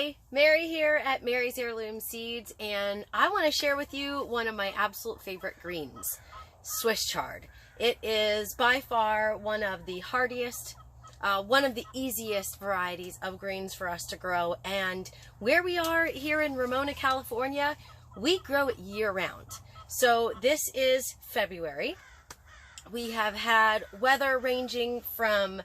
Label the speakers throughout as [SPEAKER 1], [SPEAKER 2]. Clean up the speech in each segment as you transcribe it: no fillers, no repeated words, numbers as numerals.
[SPEAKER 1] Hi, Mary here at Mary's Heirloom Seeds, and I want to share with you one of my absolute favorite greens, Swiss chard. It is by far one of the hardiest, one of the easiest varieties of greens for us to grow, and where we are here in Ramona, California, we grow it year-round. So this is February. We have had weather ranging from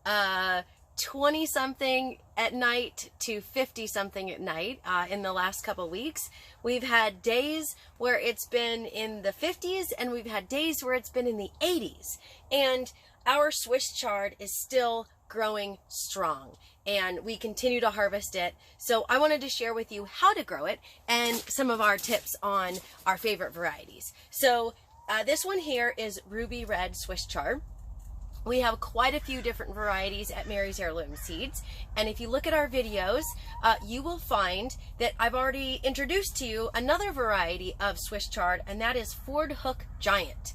[SPEAKER 1] 20-something at night to 50-something at night in the last couple weeks. We've had days where it's been in the 50s, and we've had days where it's been in the 80s. And our Swiss chard is still growing strong, and we continue to harvest it. So I wanted to share with you how to grow it and some of our tips on our favorite varieties. So this one here is Ruby Red Swiss chard. We have quite a few different varieties at Mary's Heirloom Seeds, and if you look at our videos, you will find that I've already introduced to you another variety of Swiss chard, and that is Ford Hook Giant.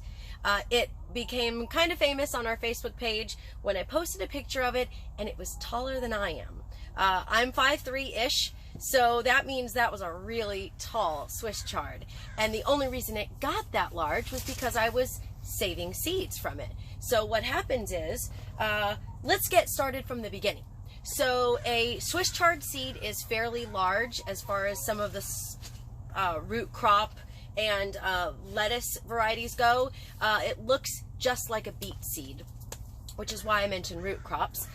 [SPEAKER 1] It became kind of famous on our Facebook page when I posted a picture of it, and it was taller than I am. I'm 5'3"-ish, so that means that was a really tall Swiss chard, and the only reason it got that large was because I was saving seeds from it. So what happens is, let's get started from the beginning. So a Swiss chard seed is fairly large as far as some of the root crop and lettuce varieties go. It looks just like a beet seed, which is why I mentioned root crops.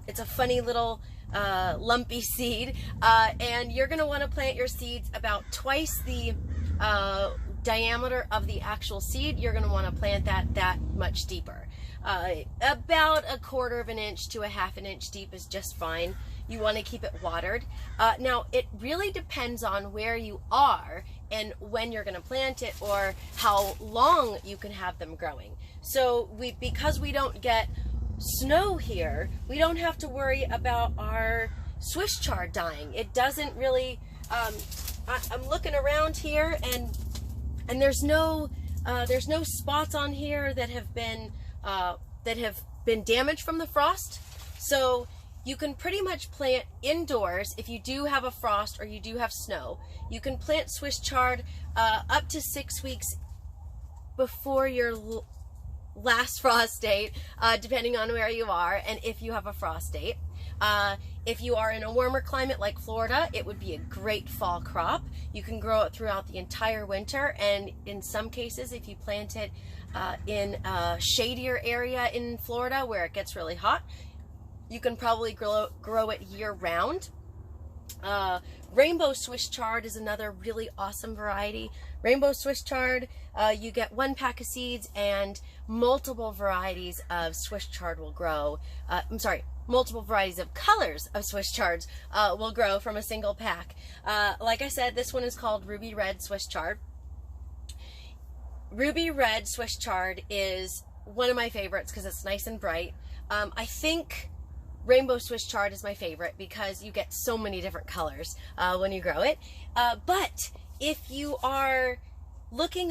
[SPEAKER 1] It's a funny little lumpy seed, and you're going to want to plant your seeds about twice the diameter of the actual seed. You're going to want to plant that much deeper. About 1/4 of an inch to 1/2 an inch deep is just fine. You want to keep it watered. Now, it really depends on where you are and when you're going to plant it, or how long you can have them growing. So because we don't get snow here, we don't have to worry about our Swiss chard dying. It doesn't really, I'm looking around here, and there's no spots on here that have been damaged from the frost. So you can pretty much plant indoors if you do have a frost or you do have snow. You can plant Swiss chard up to 6 weeks before your last frost date, depending on where you are and if you have a frost date. If you are in a warmer climate like Florida, it would be a great fall crop. You can grow it throughout the entire winter, and in some cases, if you plant it in a shadier area in Florida where it gets really hot, you can probably grow it year-round. Rainbow Swiss chard is another really awesome variety. Rainbow Swiss chard, you get 1 pack of seeds, and multiple varieties of Swiss chard will grow. Multiple varieties of colors of Swiss chards will grow from a single pack. Like I said, this one is called Ruby Red Swiss chard. Ruby Red Swiss chard is one of my favorites because it's nice and bright. I think Rainbow Swiss chard is my favorite because you get so many different colors when you grow it. But if you are looking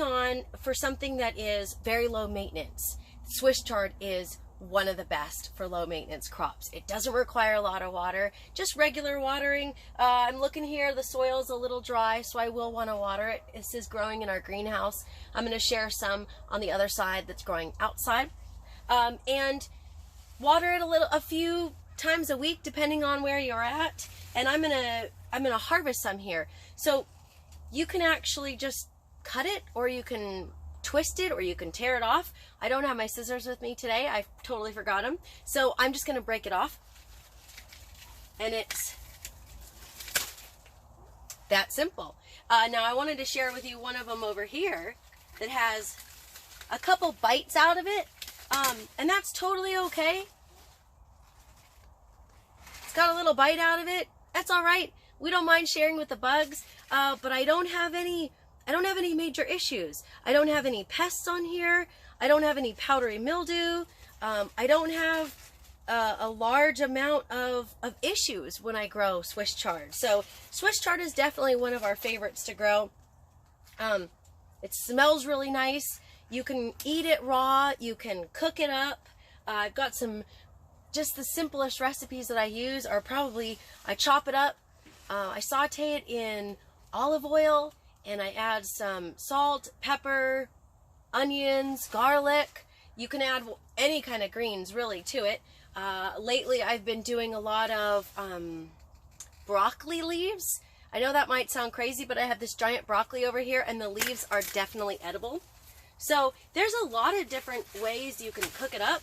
[SPEAKER 1] for something that is very low maintenance, Swiss chard is one of the best for low maintenance crops. It doesn't require a lot of water, just regular watering. I'm looking here, the soil's a little dry, so I will want to water it. This is growing in our greenhouse. I'm going to share some on the other side that's growing outside. And water it a few times a week depending on where you're at. And I'm gonna harvest some here. So you can actually just cut it, or you can twist it, or you can tear it off. I don't have my scissors with me today. I totally forgot them. So I'm just going to break it off. And it's that simple. Now I wanted to share with you one of them over here that has a couple bites out of it. And that's totally okay. It's got a little bite out of it. That's all right. We don't mind sharing with the bugs. But I don't have any major issues. I don't have any pests on here. I don't have any powdery mildew. I don't have a large amount of issues when I grow Swiss chard. So Swiss chard is definitely one of our favorites to grow. It smells really nice. You can eat it raw. You can cook it up. I've got just the simplest recipes that I use are probably, I chop it up, I saute it in olive oil, and I add some salt, pepper, onions, garlic. You can add any kind of greens really to it. Lately I've been doing a lot of broccoli leaves. I know that might sound crazy, but I have this giant broccoli over here, and the leaves are definitely edible. So there's a lot of different ways you can cook it up.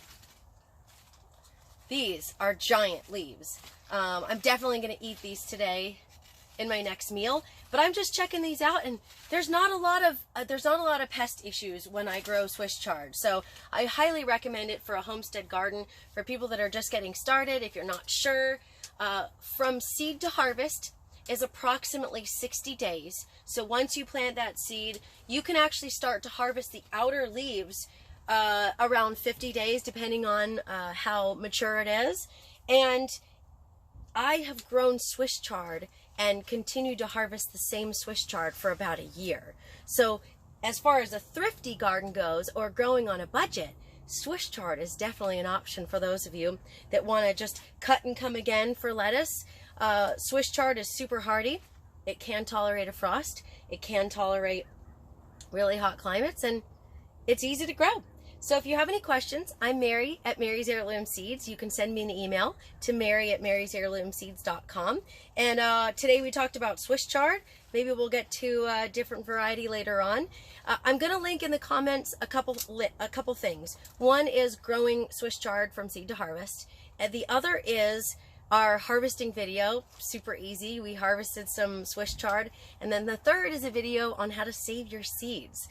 [SPEAKER 1] These are giant leaves. I'm definitely going to eat these today in my next meal, but I'm just checking these out, and there's not a lot of pest issues when I grow Swiss chard. So I highly recommend it for a homestead garden for people that are just getting started. If you're not sure, from seed to harvest is approximately 60 days. So once you plant that seed, you can actually start to harvest the outer leaves around 50 days, depending on how mature it is. And I have grown Swiss chard and continued to harvest the same Swiss chard for about a year. So as far as a thrifty garden goes, or growing on a budget, Swiss chard is definitely an option for those of you that want to just cut and come again for lettuce. Swiss chard is super hardy. It can tolerate a frost. It can tolerate really hot climates, and it's easy to grow. So if you have any questions, I'm Mary at Mary's Heirloom Seeds. You can send me an email to mary@marysheirloomseeds.com. And today we talked about Swiss chard. Maybe we'll get to a different variety later on. I'm going to link in the comments a couple things. One is growing Swiss chard from seed to harvest, and the other is our harvesting video. Super easy. We harvested some Swiss chard. And then the third is a video on how to save your seeds.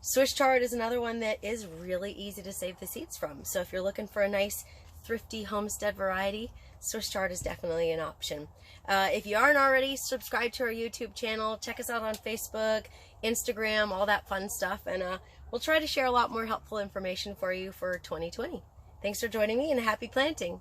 [SPEAKER 1] Swiss chard is another one that is really easy to save the seeds from. So if you're looking for a nice thrifty homestead variety, Swiss chard is definitely an option. If you aren't already, subscribe to our YouTube channel. Check us out on Facebook, Instagram, all that fun stuff. And we'll try to share a lot more helpful information for you for 2020. Thanks for joining me, and happy planting.